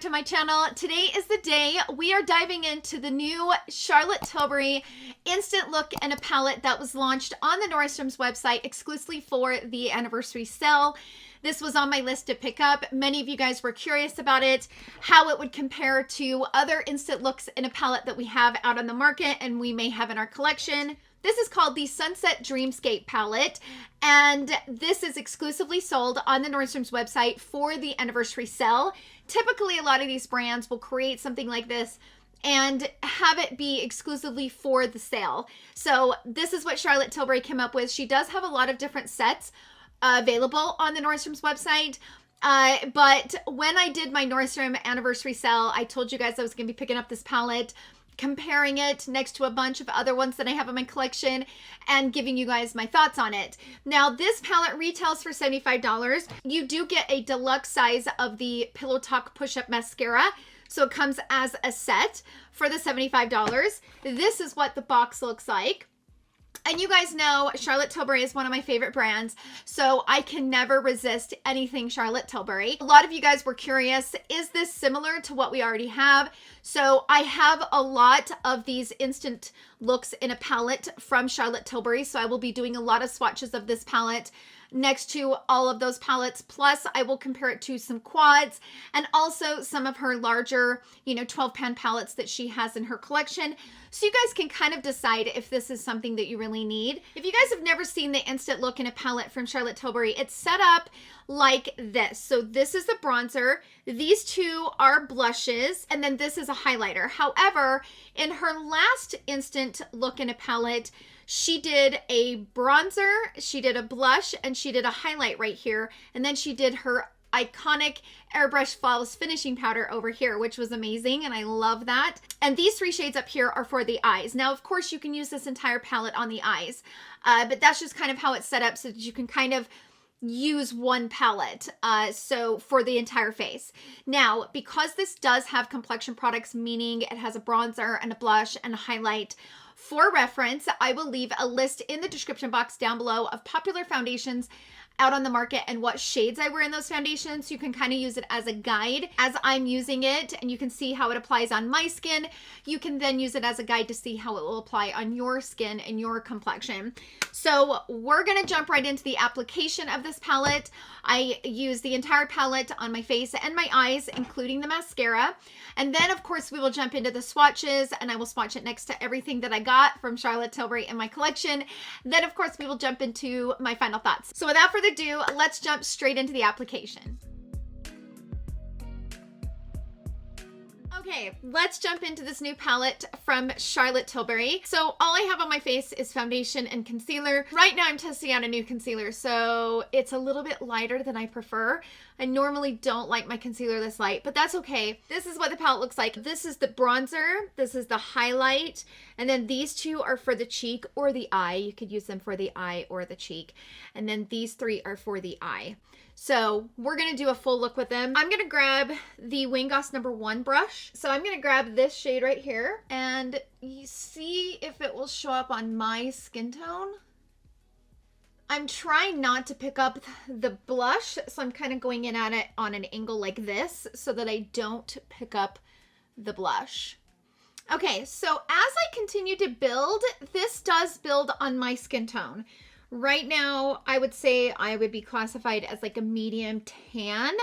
to my channel. Today is the day we are diving into the new Charlotte Tilbury Instant Look and a palette that was launched on the Nordstrom's website exclusively for the anniversary sale. This was on my list to pick up. Many of you guys were curious about it, how it would compare to other instant looks in a palette that we have out on the market and we may have in our collection. This is called the Sunset Dreamscape palette, and this is exclusively sold on the Nordstrom's website for the anniversary sale. Typically, a lot of these brands will create something like this and have it be exclusively for the sale. So this is what Charlotte Tilbury came up with. She does have a lot of different sets available on the Nordstrom's website. But when I did my Nordstrom Anniversary Sale, I told you guys I was going to be picking up this palette, comparing it next to a bunch of other ones that I have in my collection and giving you guys my thoughts on it. Now, this palette retails for $75. You do get a deluxe size of the Pillowtalk Push-Up Mascara. So it comes as a set for the $75. This is what the box looks like. And you guys know Charlotte Tilbury is one of my favorite brands, so I can never resist anything Charlotte Tilbury. A lot of you guys were curious, is this similar to what we already have? So I have a lot of these instant looks in a palette from Charlotte Tilbury, so I will be doing a lot of swatches of this palette next to all of those palettes. Plus, I will compare it to some quads and also some of her larger, 12-pan palettes that she has in her collection. So you guys can kind of decide if this is something that you really need. If you guys have never seen the instant look in a palette from Charlotte Tilbury, it's set up like this. So this is the bronzer. These two are blushes, and then this is a highlighter. However, in her last instant look in a palette, she did a bronzer, she did a blush, and she did a highlight right here. And then she did her iconic Airbrush Flawless Finishing Powder over here, which was amazing, and I love that. And these three shades up here are for the eyes. Now, of course, you can use this entire palette on the eyes, but that's just kind of how it's set up so that you can kind of use one palette so for the entire face. Now, because this does have complexion products, meaning it has a bronzer and a blush and a highlight, for reference, I will leave a list in the description box down below of popular foundations out on the market and what shades I wear in those foundations. So you can kind of use it as a guide as I'm using it, and you can see how it applies on my skin. You can then use it as a guide to see how it will apply on your skin and your complexion. So we're going to jump right into the application of this palette. I use the entire palette on my face and my eyes, including the mascara. And then, of course, we will jump into the swatches, and I will swatch it next to everything that I got from Charlotte Tilbury in my collection. Then, of course, we will jump into my final thoughts. So without further ado, let's jump straight into the application. Okay, let's jump into this new palette from Charlotte Tilbury. So all I have on my face is foundation and concealer. Right now I'm testing out a new concealer, so it's a little bit lighter than I prefer. I normally don't like my concealer this light, but that's okay. This is what the palette looks like. This is the bronzer, this is the highlight, and then these two are for the cheek or the eye. You could use them for the eye or the cheek. And then these three are for the eye. So we're going to do a full look with them. I'm going to grab the Wingoss #1 brush. So I'm going to grab this shade right here and you see if it will show up on my skin tone. I'm trying not to pick up the blush, so I'm kind of going in at it on an angle like this so that I don't pick up the blush. Okay, so as I continue to build, this does build on my skin tone. Right now, I would say I would be classified as like a medium tan.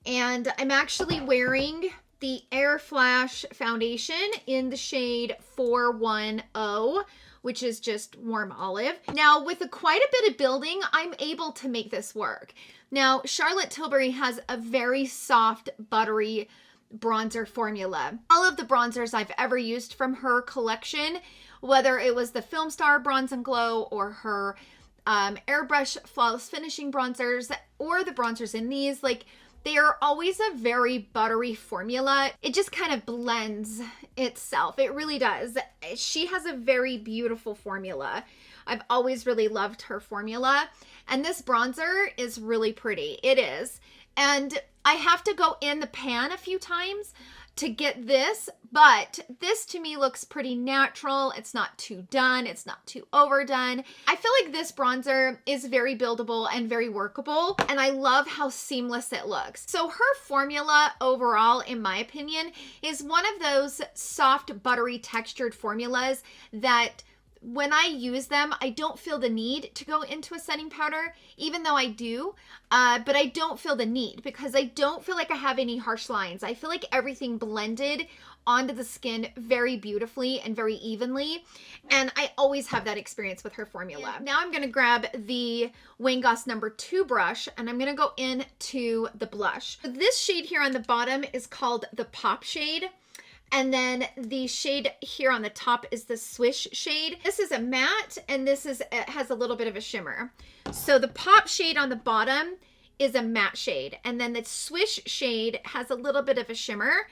And I'm actually wearing the Airflash foundation in the shade 410, which is just warm olive. Now, with quite a bit of building, I'm able to make this work. Now, Charlotte Tilbury has a very soft, buttery bronzer formula. All of the bronzers I've ever used from her collection, whether it was the Film Star Bronze and Glow or her Airbrush Flawless Finishing bronzers or the bronzers in these, like, they are always a very buttery formula. It just kind of blends itself. It really does. She has a very beautiful formula. I've always really loved her formula. And this bronzer is really pretty. It is. And I have to go in the pan a few times to get this, but this to me looks pretty natural. It's not too done. It's not too overdone. I feel like this bronzer is very buildable and very workable, and I love how seamless it looks. So her formula overall, in my opinion, is one of those soft, buttery textured formulas that when I use them, I don't feel the need to go into a setting powder, even though I do, but I don't feel the need because I don't feel like I have any harsh lines. I feel like everything blended onto the skin very beautifully and very evenly, and I always have that experience with her formula. Now I'm going to grab the Wayne Goss number 2 brush, and I'm going to go into the blush. This shade here on the bottom is called the Pop shade. And then the shade here on the top is the Swish shade. This is a matte, and this is it has a little bit of a shimmer. So the Pop shade on the bottom is a matte shade, and then the Swish shade has a little bit of a shimmer.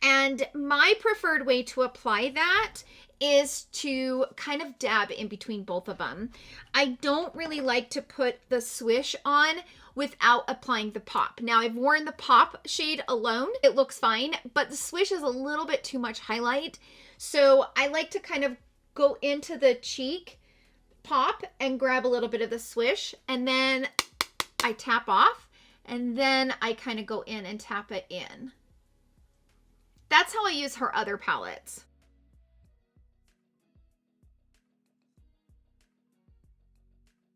And my preferred way to apply that is to kind of dab in between both of them. I don't really like to put the Swish on without applying the Pop. Now I've worn the Pop shade alone. It looks fine, but the Swish is a little bit too much highlight. So I like to kind of go into the cheek, pop, and grab a little bit of the Swish, and then I tap off, and then I kind of go in and tap it in. That's how I use her other palettes.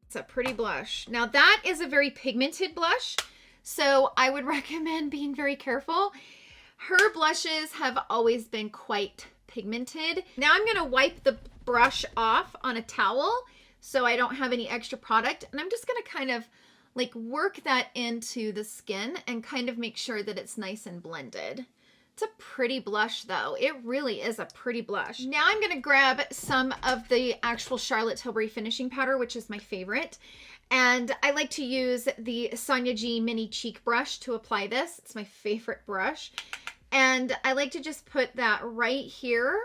It's a pretty blush. Now that is a very pigmented blush, so I would recommend being very careful. Her blushes have always been quite pigmented. Now I'm going to wipe the brush off on a towel so I don't have any extra product, and I'm just going to kind of like work that into the skin and kind of make sure that it's nice and blended. It's a pretty blush though. It really is a pretty blush. Now I'm going to grab some of the actual Charlotte Tilbury finishing powder, which is my favorite. And I like to use the Sonia G mini cheek brush to apply this. It's my favorite brush. And I like to just put that right here.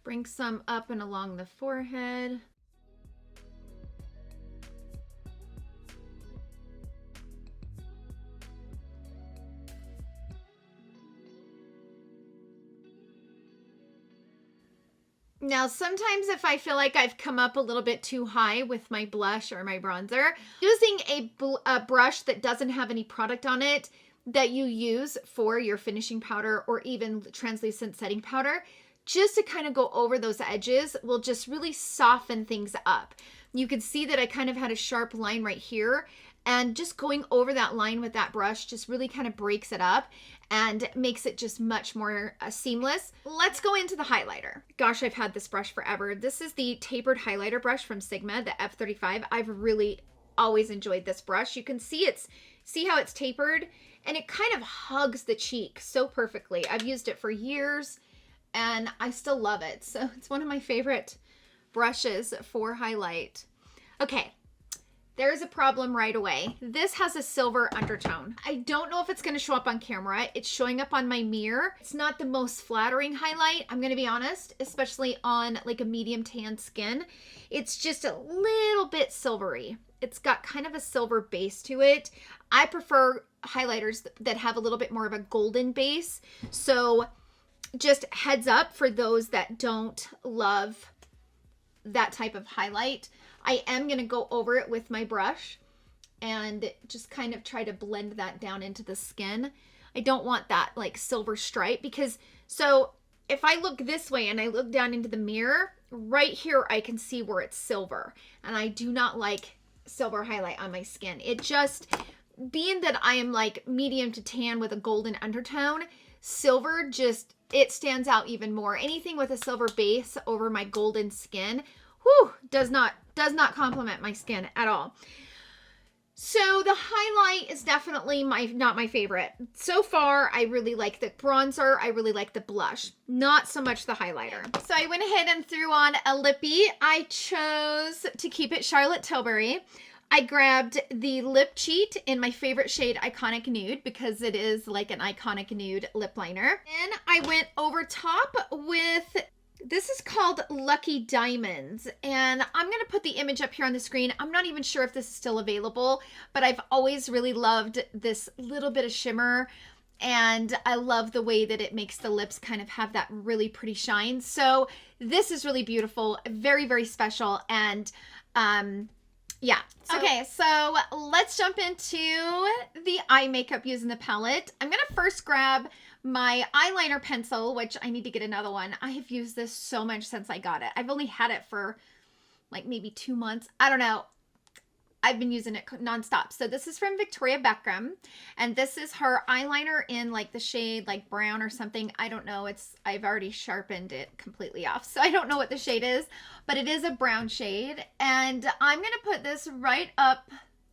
Bring some up and along the forehead. Now, sometimes if I feel like I've come up a little bit too high with my blush or my bronzer, using a brush that doesn't have any product on it that you use for your finishing powder or even translucent setting powder, just to kind of go over those edges will just really soften things up. You can see that I kind of had a sharp line right here, and just going over that line with that brush just really kind of breaks it up and makes it just much more seamless. Let's go into the highlighter. Gosh, I've had this brush forever. This is the tapered highlighter brush from Sigma, the F35. I've really always enjoyed this brush. You can see see how it's tapered, and it kind of hugs the cheek so perfectly. I've used it for years and I still love it. So it's one of my favorite brushes for highlight. Okay. There's a problem right away. This has a silver undertone. I don't know if it's going to show up on camera. It's showing up on my mirror. It's not the most flattering highlight, I'm going to be honest, especially on like a medium tan skin. It's just a little bit silvery. It's got kind of a silver base to it. I prefer highlighters that have a little bit more of a golden base. So just heads up for those that don't love that type of highlight. I am going to go over it with my brush and just kind of try to blend that down into the skin. I don't want that like silver stripe because, so if I look this way and I look down into the mirror, right here I can see where it's silver, and I do not like silver highlight on my skin. It just, being that I am like medium to tan with a golden undertone, silver just, it stands out even more. Anything with a silver base over my golden skin, whew, does not complement my skin at all. So the highlight is definitely not my favorite. So far, I really like the bronzer. I really like the blush. Not so much the highlighter. So I went ahead and threw on a lippy. I chose to keep it Charlotte Tilbury. I grabbed the Lip Cheat in my favorite shade, Iconic Nude, because it is like an iconic nude lip liner. Then I went over top with This is called Lucky Diamonds, and I'm going to put the image up here on the screen. I'm not even sure if this is still available, but I've always really loved this little bit of shimmer, and I love the way that it makes the lips kind of have that really pretty shine. So this is really beautiful, very, very special, and yeah. Okay, so let's jump into the eye makeup using the palette. I'm going to first grab my eyeliner pencil, which I need to get another one. I have used this so much since I got it. I've only had it for like maybe 2 months. I don't know. I've been using it nonstop. So this is from Victoria Beckham, and this is her eyeliner in like the shade like brown or something. I don't know. I've already sharpened it completely off, so I don't know what the shade is, but it is a brown shade. And I'm going to put this right up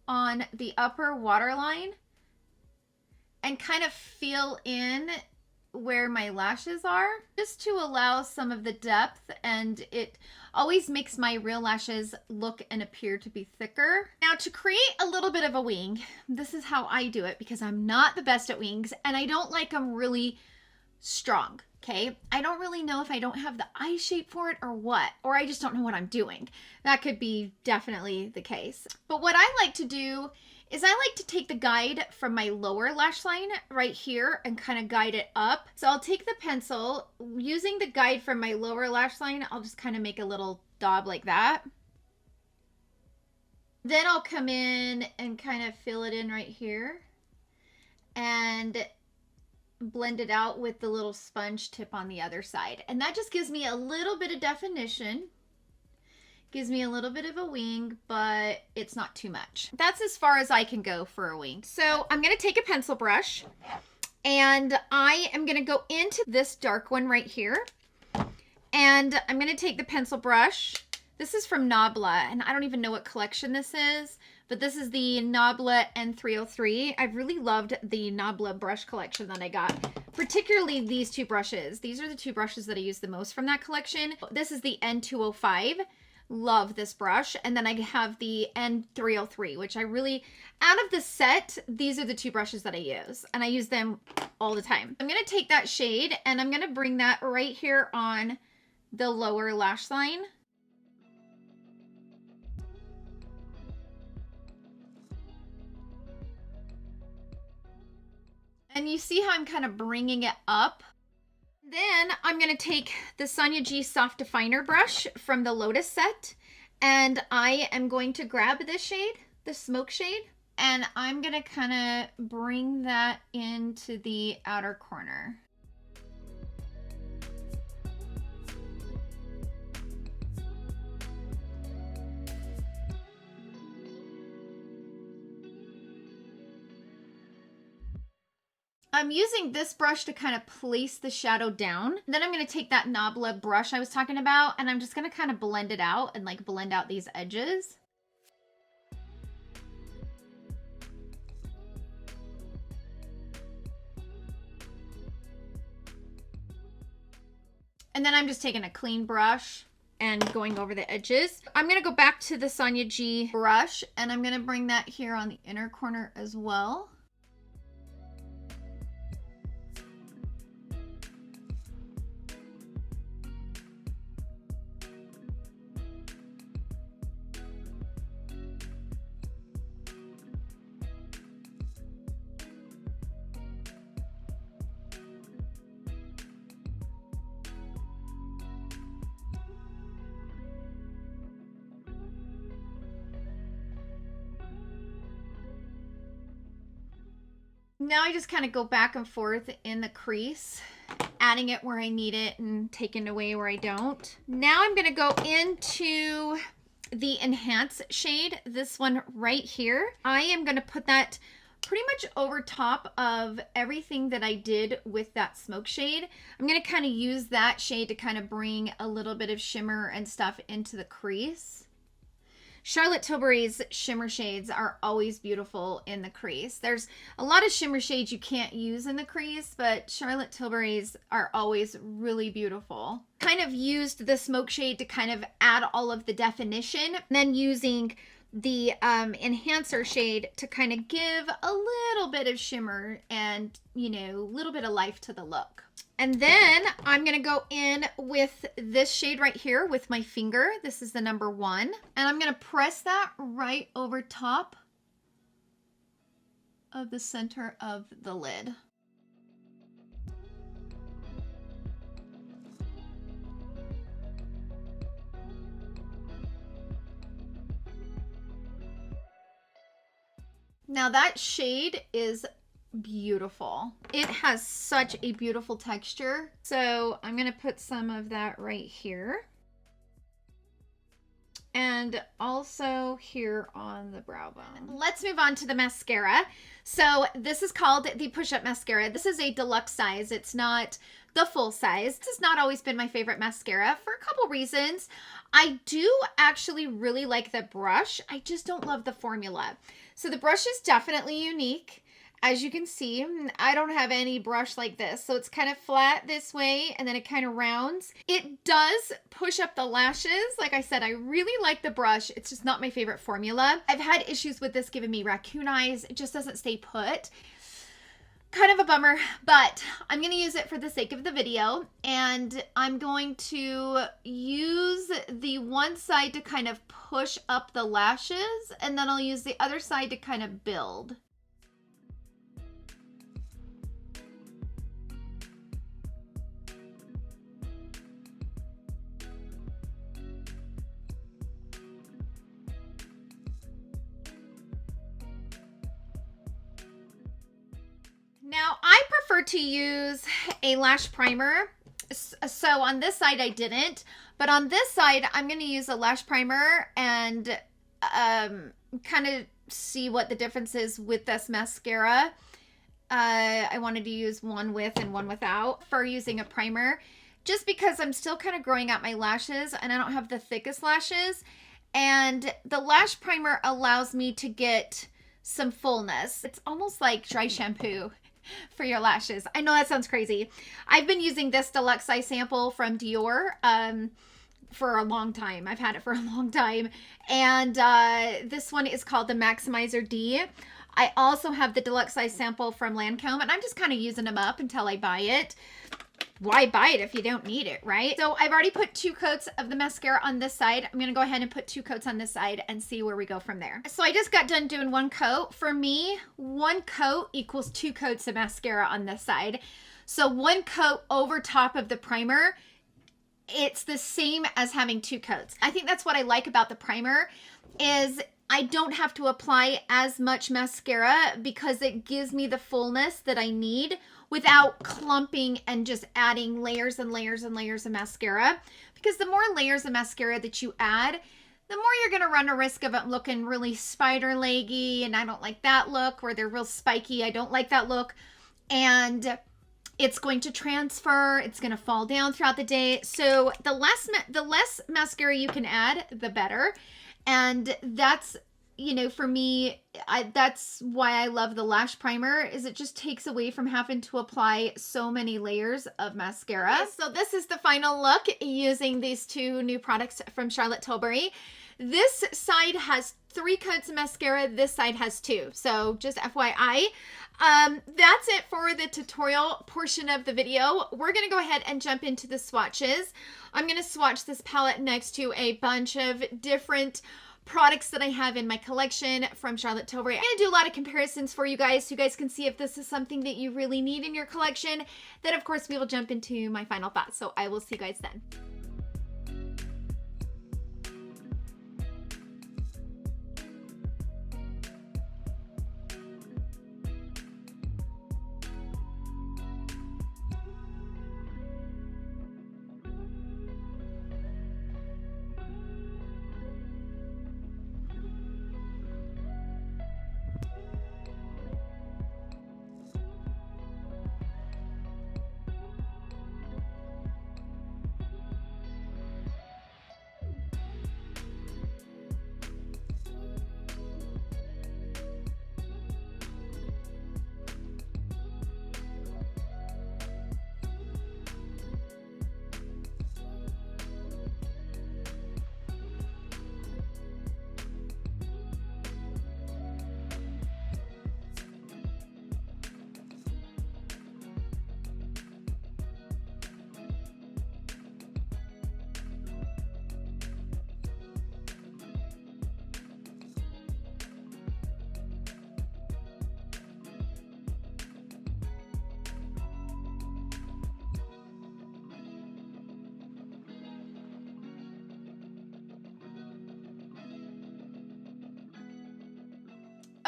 on the upper waterline and kind of fill in where my lashes are, just to allow some of the depth, and it always makes my real lashes look and appear to be thicker. Now, to create a little bit of a wing, this is how I do it, because I'm not the best at wings and I don't like them really strong. Okay, I don't really know if I don't have the eye shape for it or what, or I just don't know what I'm doing. That could be definitely the case. But what I like to do is I like to take the guide from my lower lash line right here and kind of guide it up. So I'll take the pencil, using the guide from my lower lash line, I'll just kind of make a little daub like that. Then I'll come in and kind of fill it in right here and blend it out with the little sponge tip on the other side. And that just gives me a little bit of definition. Gives me a little bit of a wing, but it's not too much. That's as far as I can go for a wing. So I'm going to take a pencil brush, and I am going to go into this dark one right here. And I'm going to take the pencil brush. This is from Nabla, and I don't even know what collection this is, but this is the Nabla N303. I've really loved the Nabla brush collection that I got, particularly these two brushes. These are the two brushes that I use the most from that collection. This is the N205. Love this brush. And then I have the N303, which I really, out of the set, these are the two brushes that I use, and I use them all the time. I'm going to take that shade and I'm going to bring that right here on the lower lash line. And you see how I'm kind of bringing it up. Then I'm going to take the Sonia G Soft Definer brush from the Lotus set, and I am going to grab this shade, the smoke shade, and I'm going to kind of bring that into the outer corner. I'm using this brush to kind of place the shadow down. Then I'm going to take that Nabla brush I was talking about, and I'm just going to kind of blend it out and like blend out these edges. And then I'm just taking a clean brush and going over the edges. I'm going to go back to the Sonia G brush, and I'm going to bring that here on the inner corner as well. Now I just kind of go back and forth in the crease, adding it where I need it and taking it away where I don't. Now I'm going to go into the Enhance shade, this one right here. I am going to put that pretty much over top of everything that I did with that smoke shade. I'm going to kind of use that shade to kind of bring a little bit of shimmer and stuff into the crease. Charlotte Tilbury's shimmer shades are always beautiful in the crease. There's a lot of shimmer shades you can't use in the crease, but Charlotte Tilbury's are always really beautiful. Kind of used the smoke shade to kind of add all of the definition, and then using the enhancer shade to kind of give a little bit of shimmer and, you know, a little bit of life to the look. And then I'm going to go in with this shade right here with my finger. This is the number 1. And I'm going to press that right over top of the center of the lid. Now that shade is beautiful. It has such a beautiful texture. So I'm going to put some of that right here. And also here on the brow bone. Let's move on to the mascara. So this is called the Push-Up Mascara. This is a deluxe size. It's not the full size. This has not always been my favorite mascara for a couple reasons. I do actually really like the brush. I just don't love the formula. So the brush is definitely unique. As you can see, I don't have any brush like this. So it's kind of flat this way and then it kind of rounds. It does push up the lashes. Like I said, I really like the brush. It's just not my favorite formula. I've had issues with this giving me raccoon eyes. It just doesn't stay put. Kind of a bummer, but I'm going to use it for the sake of the video. And I'm going to use the one side to kind of push up the lashes. And then I'll use the other side to kind of build. Now, I prefer to use a lash primer. So on this side, I didn't. But on this side, I'm going to use a lash primer and kind of see what the difference is with this mascara. I wanted to use one with and one without for using a primer. Just because I'm still kind of growing out my lashes and I don't have the thickest lashes. And the lash primer allows me to get some fullness. It's almost like dry shampoo for your lashes. I know that sounds crazy. I've been using this deluxe size sample from Dior for a long time. I've had it for a long time. And this one is called the Maximizer D. I also have the deluxe size sample from Lancome, and I'm just kind of using them up until I buy it. Why buy it if you don't need it, right? So I've already put 2 coats of the mascara on this side. I'm going to go ahead and put 2 coats on this side and see where we go from there. So I just got done doing 1 coat. For me, 1 coat equals 2 coats of mascara on this side. So 1 coat over top of the primer, it's the same as having 2 coats. I think that's what I like about the primer is I don't have to apply as much mascara because it gives me the fullness that I need without clumping and just adding layers and layers and layers of mascara. Because the more layers of mascara that you add, the more you're going to run a risk of it looking really spider leggy, and I don't like that look, or they're real spiky. I don't like that look. And it's going to transfer. It's going to fall down throughout the day. So the less mascara you can add, the better. And that's, you know, for me, that's why I love the lash primer, is it just takes away from having to apply so many layers of mascara. Okay, so this is the final look using these 2 new products from Charlotte Tilbury. This side has 3 coats of mascara. This side has 2. So just FYI. That's it for the tutorial portion of the video. We're going to go ahead and jump into the swatches. I'm going to swatch this palette next to a bunch of different products that I have in my collection from Charlotte Tilbury. I'm going to do a lot of comparisons for you guys so you guys can see if this is something that you really need in your collection. Then, of course, we will jump into my final thoughts. So I will see you guys then.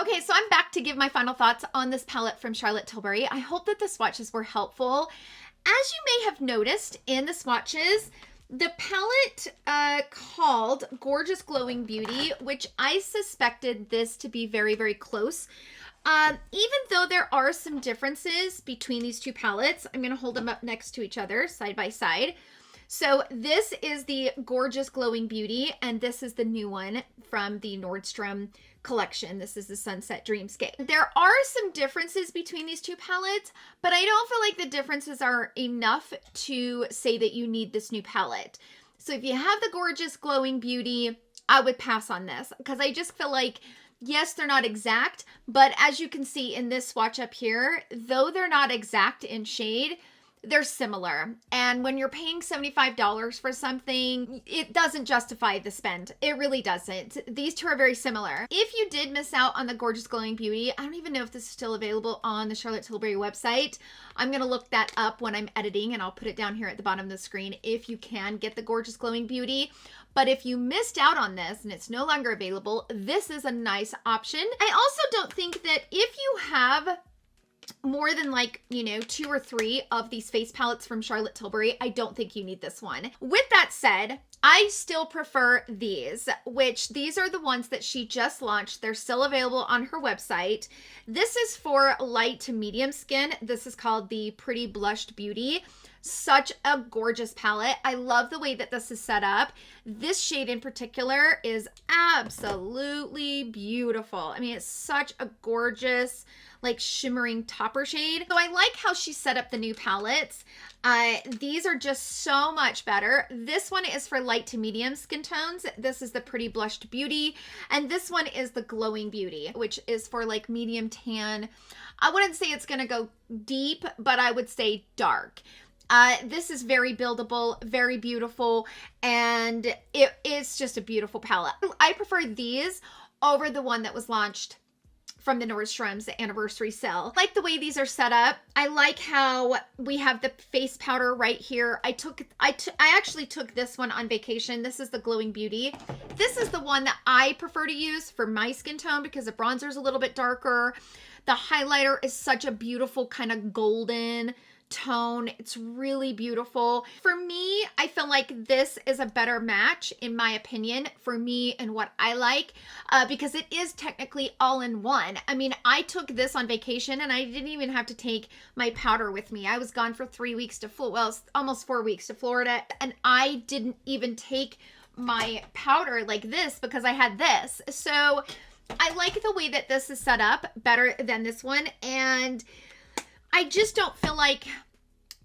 Okay, so I'm back to give my final thoughts on this palette from Charlotte Tilbury. I hope that the swatches were helpful. As you may have noticed in the swatches, the palette called Gorgeous Glowing Beauty, which I suspected this to be very, very close. Even though there are some differences between these two palettes, I'm going to hold them up next to each other, side by side. So this is the Gorgeous Glowing Beauty, and this is the new one from the Nordstrom collection. This is the Sunset Dreamscape. There are some differences between these two palettes, but I don't feel like the differences are enough to say that you need this new palette. So if you have the Gorgeous Glowing Beauty, I would pass on this because I just feel like, yes, they're not exact, but as you can see in this swatch up here, though they're not exact in shade, they're similar. And when you're paying $75 for something, it doesn't justify the spend. It really doesn't. These two are very similar. If you did miss out on the Gorgeous Glowing Beauty, I don't even know if this is still available on the Charlotte Tilbury website. I'm going to look that up when I'm editing, and I'll put it down here at the bottom of the screen if you can get the Gorgeous Glowing Beauty. But if you missed out on this and it's no longer available, this is a nice option. I also don't think that if you have more than like, you know, 2 or 3 of these face palettes from Charlotte Tilbury, I don't think you need this one. With that said, I still prefer these, which these are the ones that she just launched. They're still available on her website. This is for light to medium skin. This is called the Pretty Blushed Beauty. Such a gorgeous palette. I love the way that this is set up. This shade in particular is absolutely beautiful. I mean, it's such a gorgeous, like shimmering topper shade. So I like how she set up the new palettes. These are just so much better. This one is for light to medium skin tones. This is the Pretty Blushed Beauty. And this one is the Glowing Beauty, which is for like medium tan. I wouldn't say it's gonna go deep, but I would say dark. This is very buildable, very beautiful, and it is just a beautiful palette. I prefer these over the one that was launched from the Nordstrom's Anniversary Sale. I like the way these are set up. I like how we have the face powder right here. I actually took this one on vacation. This is the Glowing Beauty. This is the one that I prefer to use for my skin tone because the bronzer is a little bit darker. The highlighter is such a beautiful kind of golden tone. It's really beautiful. For me, I feel like this is a better match, in my opinion, for me and what I like, because it is technically all in one. I mean, I took this on vacation and I didn't even have to take my powder with me. I was gone for 3 weeks to almost 4 weeks to Florida, and I didn't even take my powder like this because I had this. So I like the way that this is set up better than this one, and I just don't feel like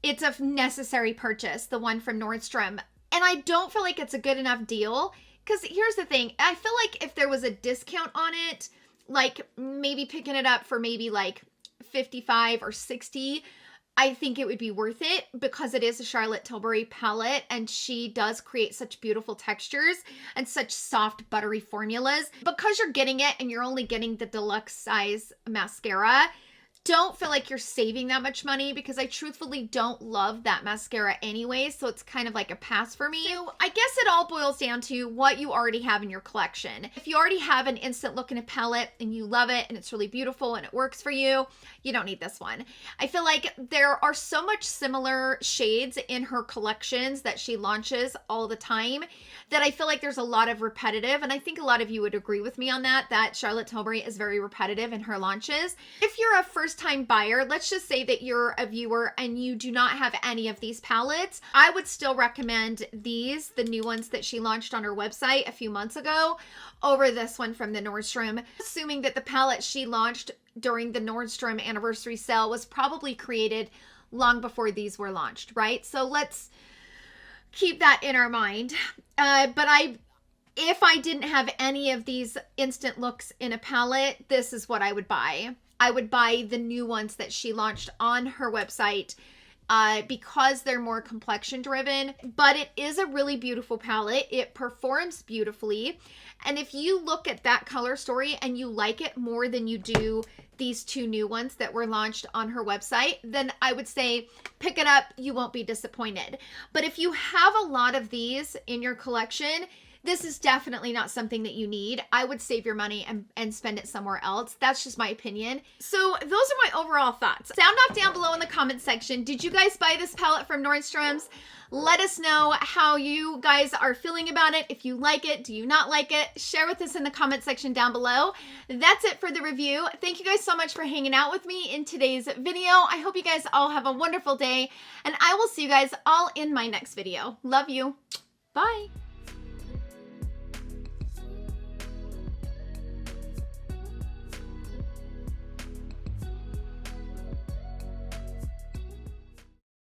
it's a necessary purchase, the one from Nordstrom. And I don't feel like it's a good enough deal because here's the thing. I feel like if there was a discount on it, like maybe picking it up for maybe like 55 or 60, I think it would be worth it because it is a Charlotte Tilbury palette and she does create such beautiful textures and such soft, buttery formulas. Because you're getting it and you're only getting the deluxe size mascara, don't feel like you're saving that much money because I truthfully don't love that mascara anyway, so it's kind of like a pass for me. So I guess it all boils down to what you already have in your collection. If you already have an instant look in a palette and you love it and it's really beautiful and it works for you, you don't need this one. I feel like there are so much similar shades in her collections that she launches all the time that I feel like there's a lot of repetitive, and I think a lot of you would agree with me on that Charlotte Tilbury is very repetitive in her launches. If you're a first-time buyer, let's just say that you're a viewer and you do not have any of these palettes, I would still recommend these, the new ones that she launched on her website a few months ago, over this one from the Nordstrom, assuming that the palette she launched during the Nordstrom Anniversary Sale was probably created long before these were launched, right? So let's keep that in our mind. If I didn't have any of these instant looks in a palette, this is what I would buy. I would buy the new ones that she launched on her website because they're more complexion driven, but it is a really beautiful palette. It performs beautifully. And if you look at that color story and you like it more than you do these two new ones that were launched on her website, then I would say pick it up. You won't be disappointed. But if you have a lot of these in your collection, this is definitely not something that you need. I would save your money and spend it somewhere else. That's just my opinion. So those are my overall thoughts. Sound off down below in the comment section. Did you guys buy this palette from Nordstrom's? Let us know how you guys are feeling about it. If you like it, do you not like it? Share with us in the comment section down below. That's it for the review. Thank you guys so much for hanging out with me in today's video. I hope you guys all have a wonderful day, and I will see you guys all in my next video. Love you. Bye.